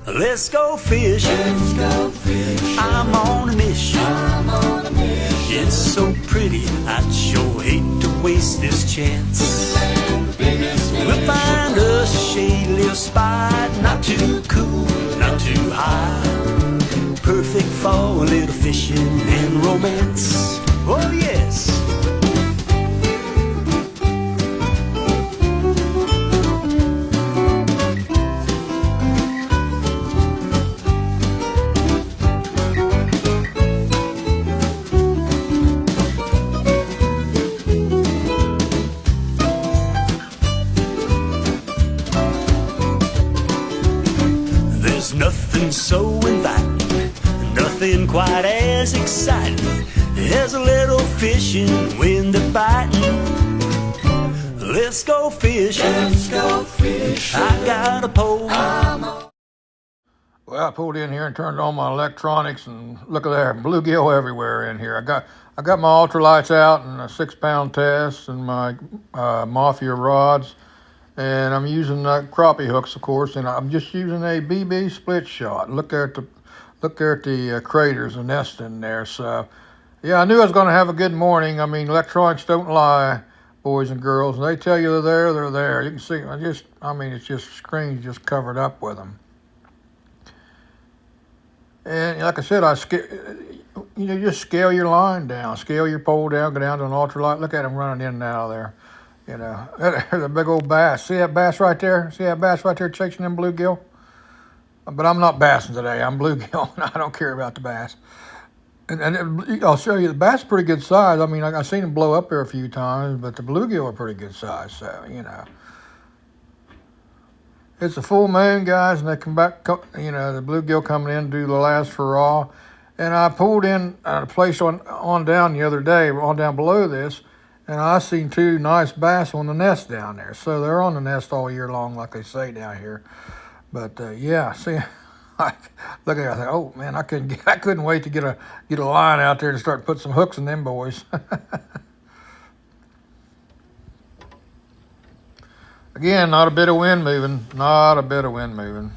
Let's go fishing. I'm on a mission. It's so pretty, I'd sure hate to waste this chance. We'll find a shady little spot, not too cool, not too high. Perfect for a little fishing and romance. Oh yes. Nothing so inviting, nothing quite as exciting as a little fishing when they're biting. Let's go fishing. I got a pole. Well, I pulled in here and turned on my electronics, and look at there, bluegill everywhere in here. I got my ultralights out and a 6-pound test and my Mafia rods. And I'm using crappie hooks, of course, and I'm just using a BB split shot. Look there at the craters, the nest in there. So, yeah, I knew I was going to have a good morning. I mean, electronics don't lie, boys and girls. They tell you they're there, they're there. You can see, it's just screens just covered up with them. And like I said, just scale your line down, scale your pole down, go down to an ultralight. Look at them running in and out of there. You know, there's a big old bass. See that bass right there? See that bass right there chasing them bluegill? But I'm not bassing today. I'm bluegill, and I don't care about the bass. And I'll show you, the bass is pretty good size. I mean, I've seen them blow up there a few times, but the bluegill are pretty good size. So, you know. It's a full moon, guys, and they come back, you know, the bluegill coming in to do the last hurrah. And I pulled in a place on down the other day, on down below this, and I seen 2 nice bass on the nest down there. So they're on the nest all year long, like they say down here. But yeah, see, look at that. I thought, oh man, I couldn't wait to get a line out there to start putting some hooks in them boys. Again, not a bit of wind moving. Not a bit of wind moving.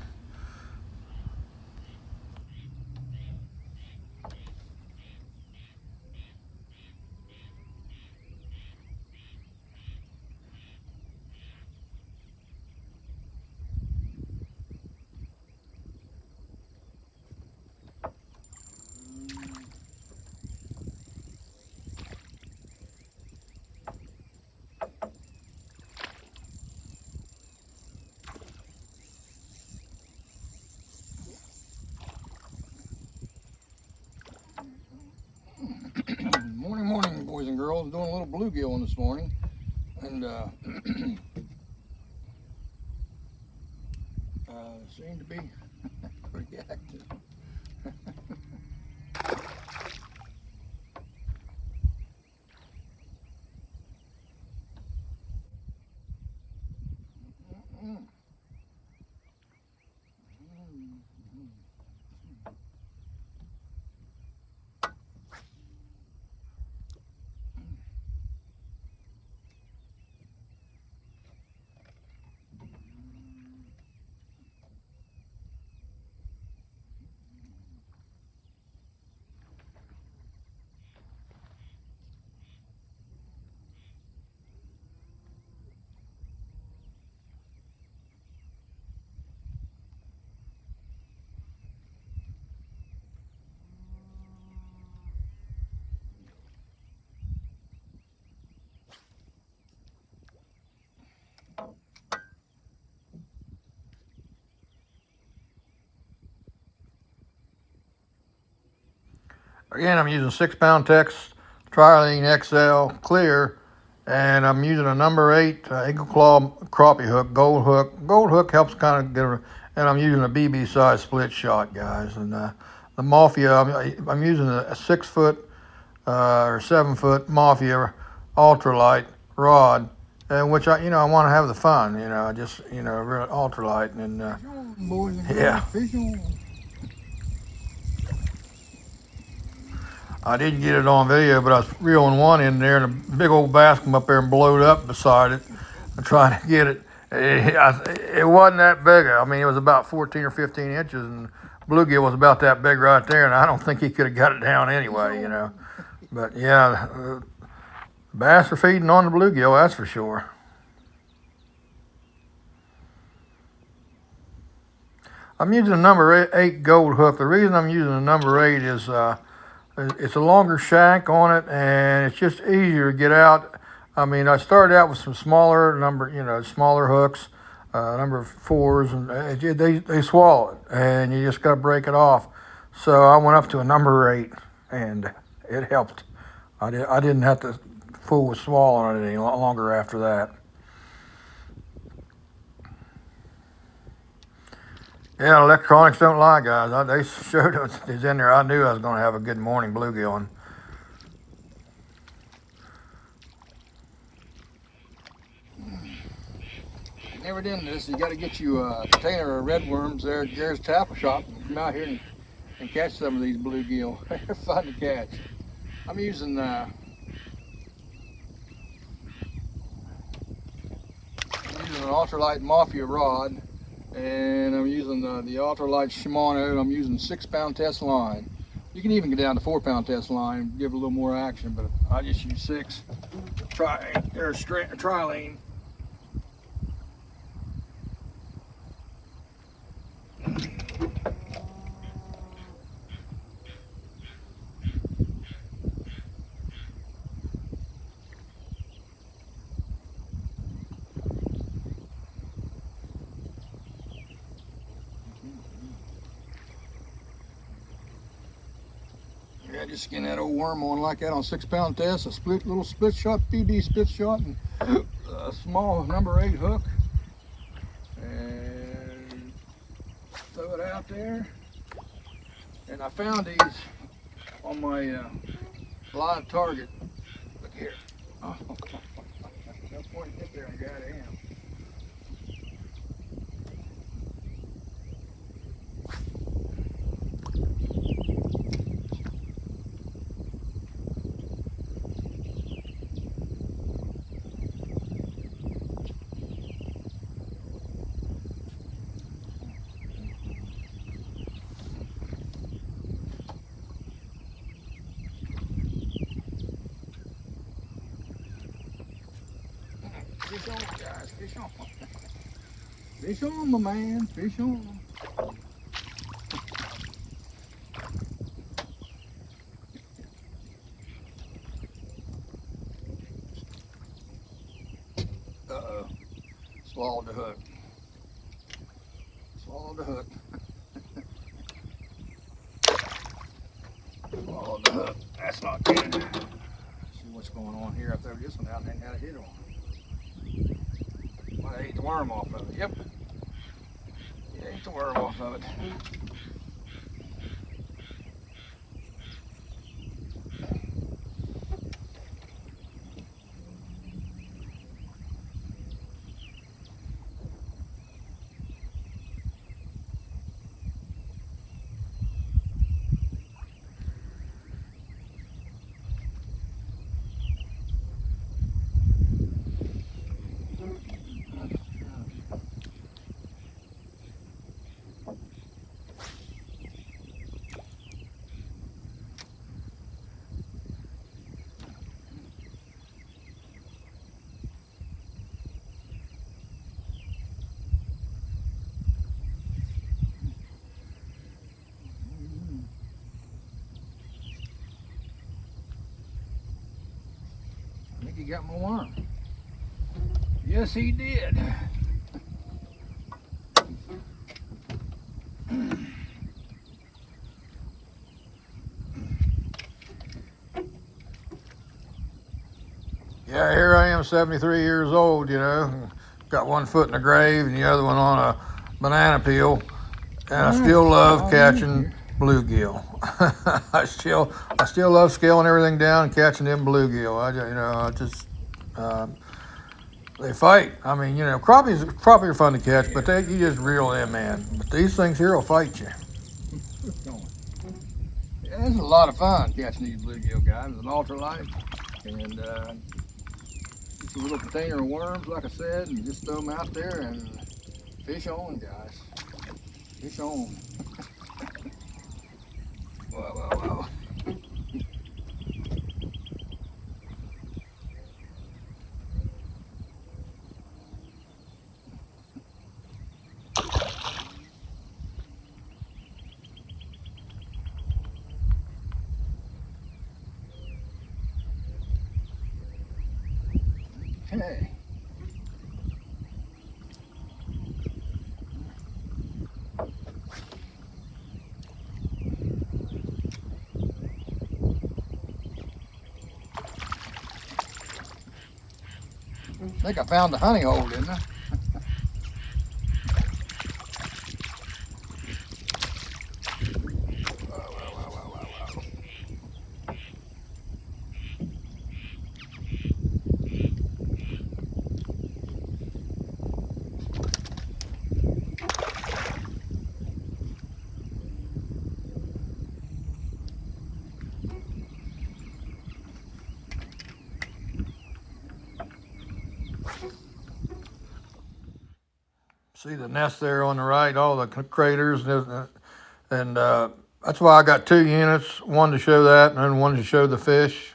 Morning, boys and girls. Doing a little bluegill this morning, and seem to be pretty active. Again, I'm using 6-pound Tex Trilene XL clear, and I'm using a number 8 Eagle Claw crappie hook, gold hook. Gold hook helps kind of and I'm using a BB size split shot, guys. And the Mafia, I'm using a 6-foot or 7-foot Mafia ultralight rod, which I want to have the fun, just real ultralight and yeah. I didn't get it on video, but I was reeling one in there, and a big old bass come up there and blowed up beside it. I'm trying to get it, It wasn't that big. I mean, it was about 14 or 15 inches, and bluegill was about that big right there, and I don't think he could have got it down anyway, you know. But yeah, bass are feeding on the bluegill, that's for sure. I'm using a number eight gold hook. The reason I'm using a number eight is it's a longer shank on it, and it's just easier to get out. I mean, I started out with some smaller hooks, number fours, and they swallow it, and you just got to break it off. So I went up to a number eight, and it helped. I didn't have to fool with swallowing it any longer after that. Yeah, electronics don't lie, guys. They showed us it's in there. I knew I was going to have a good morning bluegilling. Never done this. You got to get you a container of red worms there at Gary's Tackle Shop and come out here and catch some of these bluegill. They're fun to catch. I'm using an ultralight Mafia rod, and I'm using the ultralight Shimano, and I'm using 6-pound test line. You can even get down to 4-pound test line and give it a little more action, but I just use 6. Trilene. Yeah, just skin that old worm on like that on 6-pound test, a little split shot, PB split shot, and a small number 8 hook, and throw it out there. And I found these on my live target. Look here. Oh, no point to get there and got him. Fish on, guys, fish on. Fish on, my man, fish on. Uh-oh, swallowed the hook. Swallowed the hook. Swallowed the hook. That's not good. Let's see what's going on here. I threw this one out and then had a hit on it. I ate the worm off of it. Yep. Yeah, ate the worm off of it. I think he got my worm. Yes, he did. Yeah, here I am, 73 years old, you know. Got one foot in the grave and the other one on a banana peel. And I still love catching bluegill. I still love scaling everything down and catching them bluegill. They fight. I mean, you know, crappies are fun to catch, but you just reel them in. But these things here will fight you. Yeah, this is a lot of fun catching these bluegill guys. It's an ultralight, and a little container of worms, like I said, and just throw them out there and fish on, guys. Fish on. Whoa, whoa, whoa. Okay. I think I found the honey hole, didn't I? See the nest there on the right, all the craters, and that's why I got 2 units, one to show that and then one to show the fish.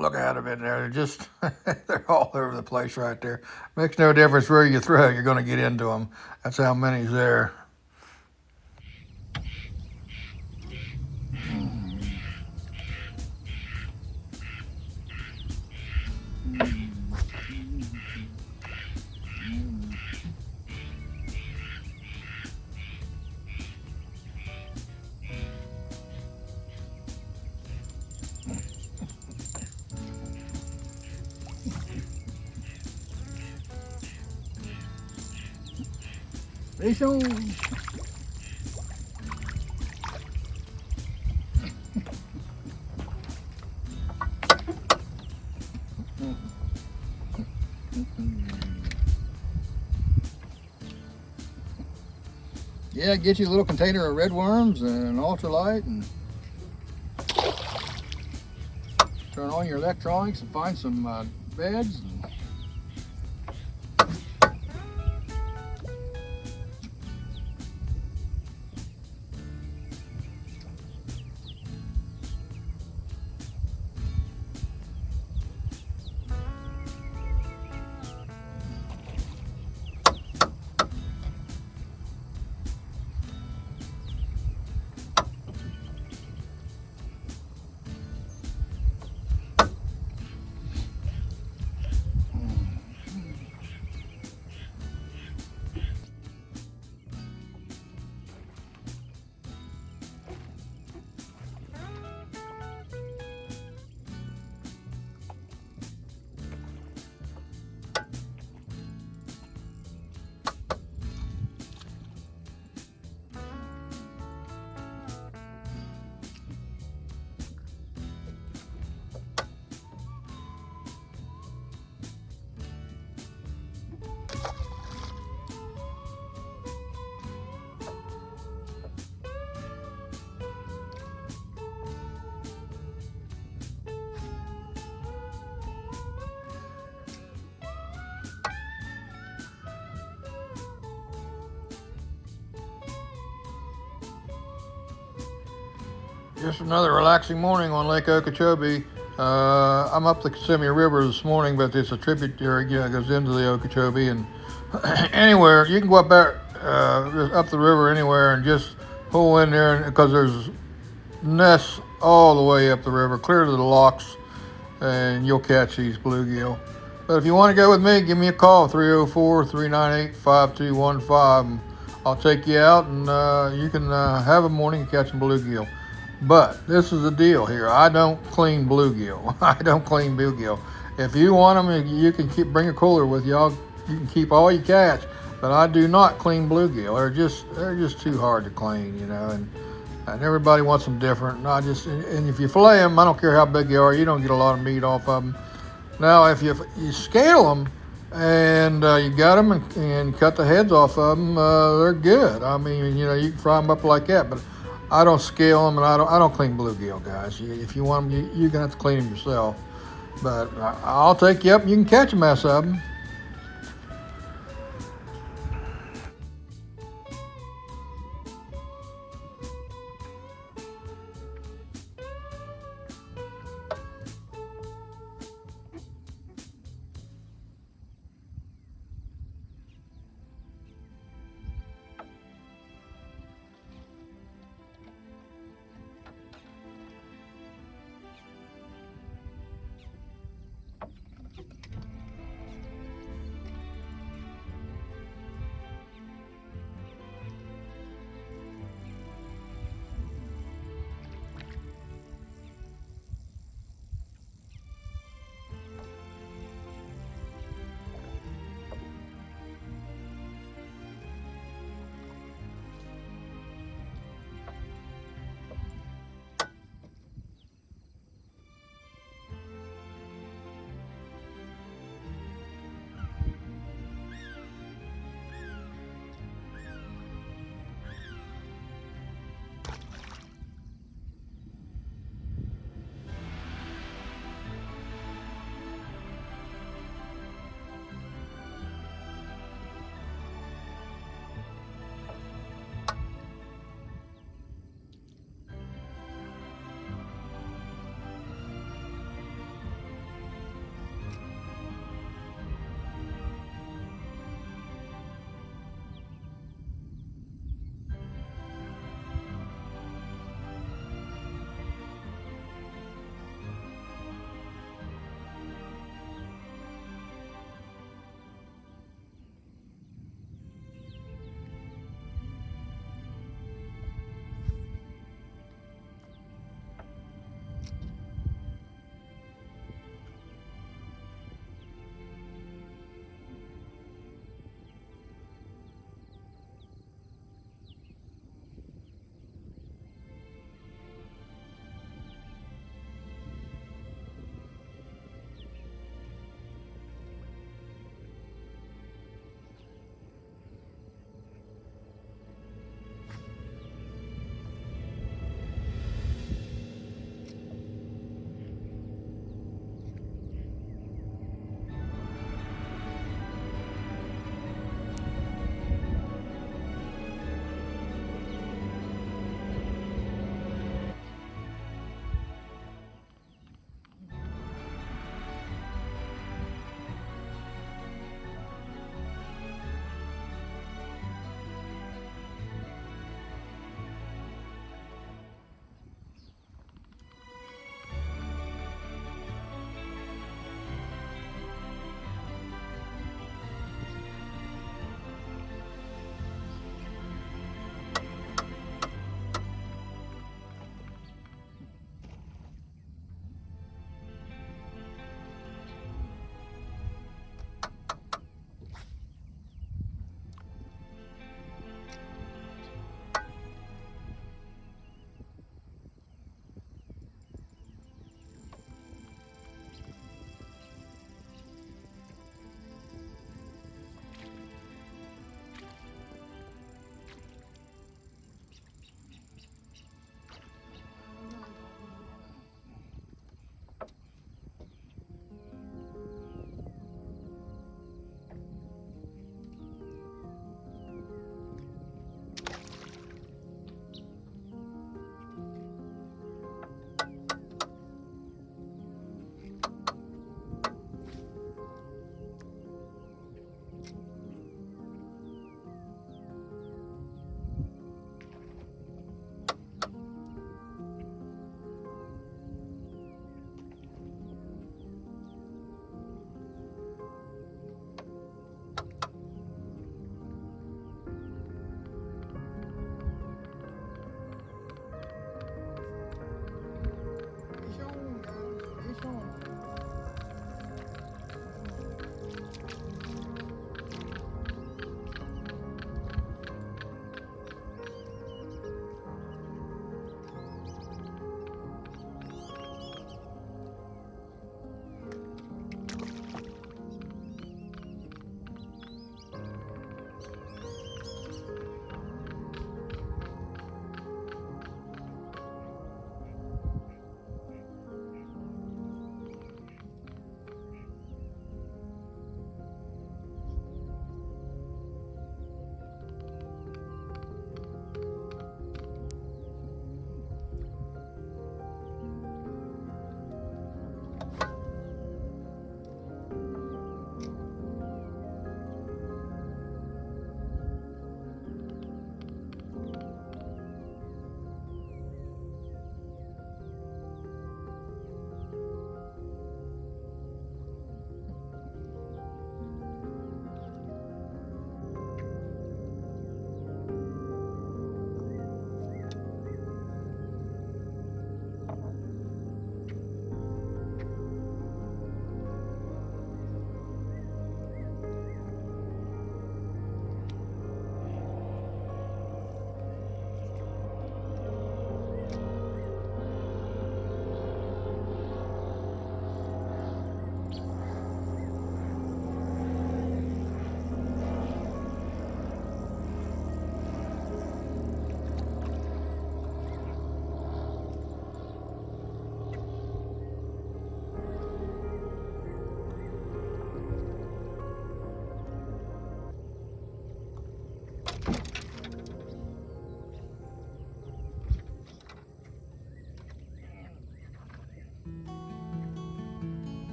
Look at them in there. They're just, they're all over the place right there. Makes no difference where you throw, you're going to get into them. That's how many's there. Fish on. Yeah, get you a little container of red worms and an ultralight, and turn on your electronics and find some beds. Just another relaxing morning on Lake Okeechobee. I'm up the Kissimmee River this morning, but it's a tributary, that goes into the Okeechobee. And anywhere you can go up there, up the river anywhere, and just pull in there, because there's nests all the way up the river, clear to the locks, and you'll catch these bluegill. But if you want to go with me, give me a call, 304-398-5215. I'll take you out, and you can have a morning and catch some bluegill. But this is the deal here. I don't clean bluegill. I don't clean bluegill. If you want them, you can bring a cooler with you. You can keep all you catch. But I do not clean bluegill. They're just too hard to clean, and everybody wants them different. And if you fillet them, I don't care how big they are, you don't get a lot of meat off of them. Now, if you scale them and you got them and cut the heads off of them, they're good. I mean, you can fry them up like that. But I don't scale them, and I don't clean bluegill, guys. If you want them, you're gonna have to clean them yourself. But I'll take you up, and you can catch a mess of them.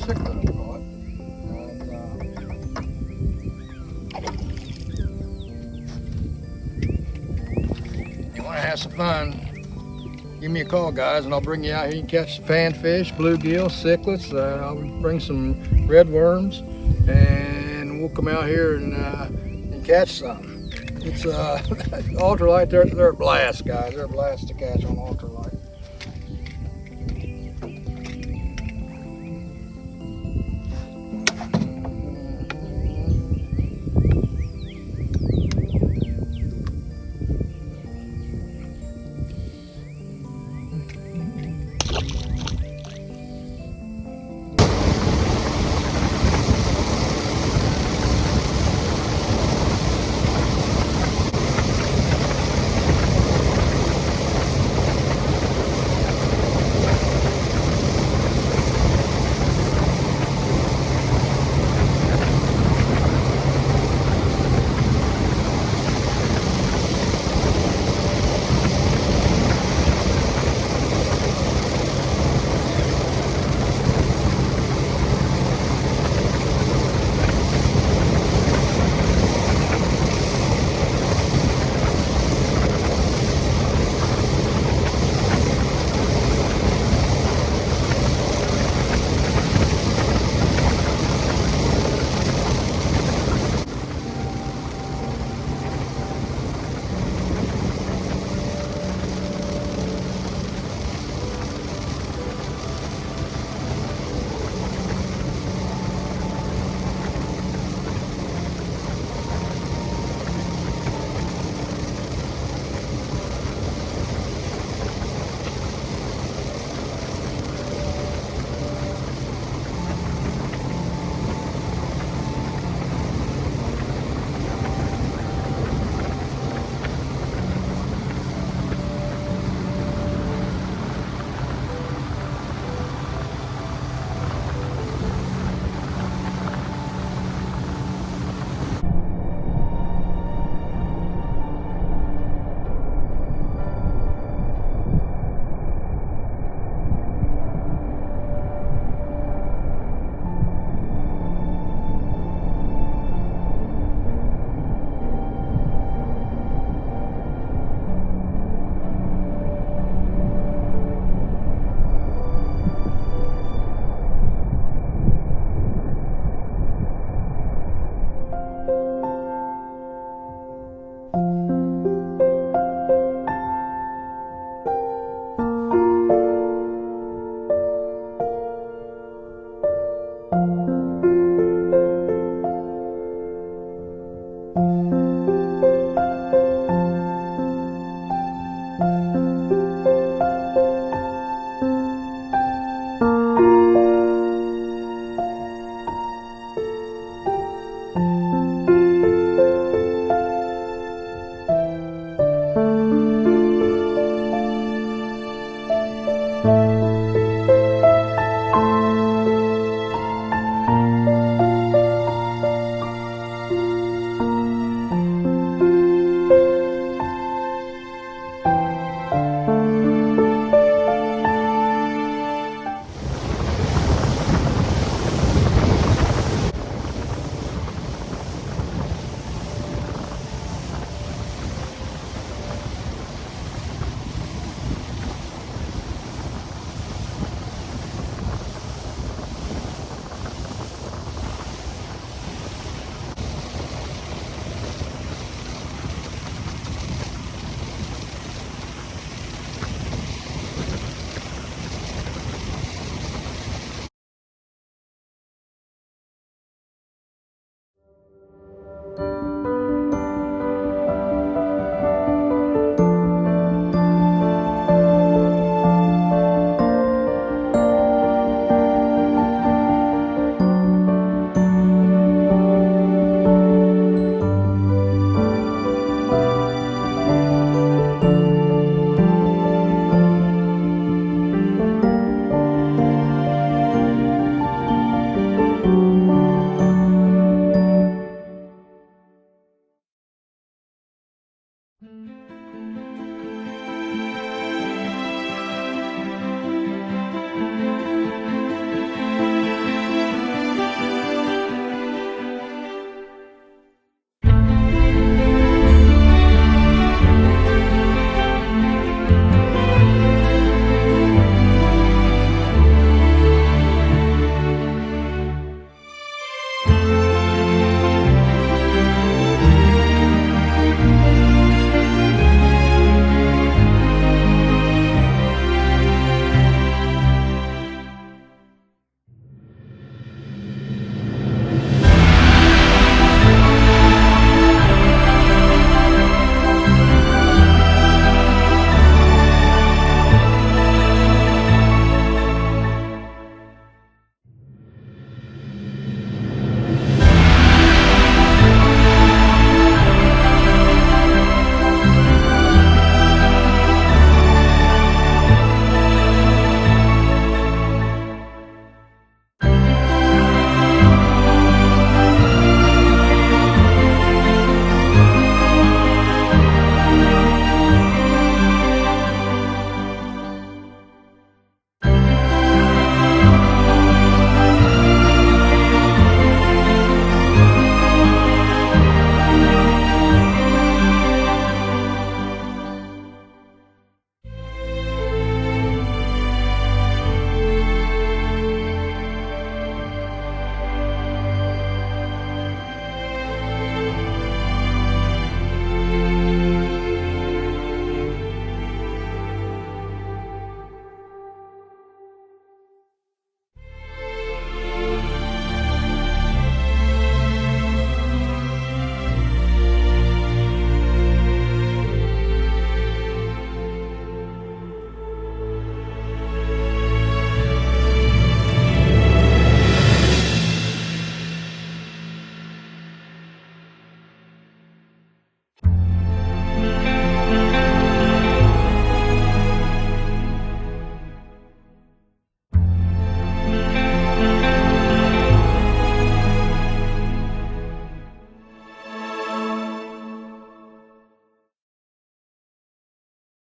cichlid I caught. And, you want to have some fun, give me a call, guys, and I'll bring you out here. You can catch panfish, bluegill, cichlids. I'll bring some red worms, and we'll come out here and catch some. It's ultralight. They're a blast, guys. They're a blast to catch on ultralight.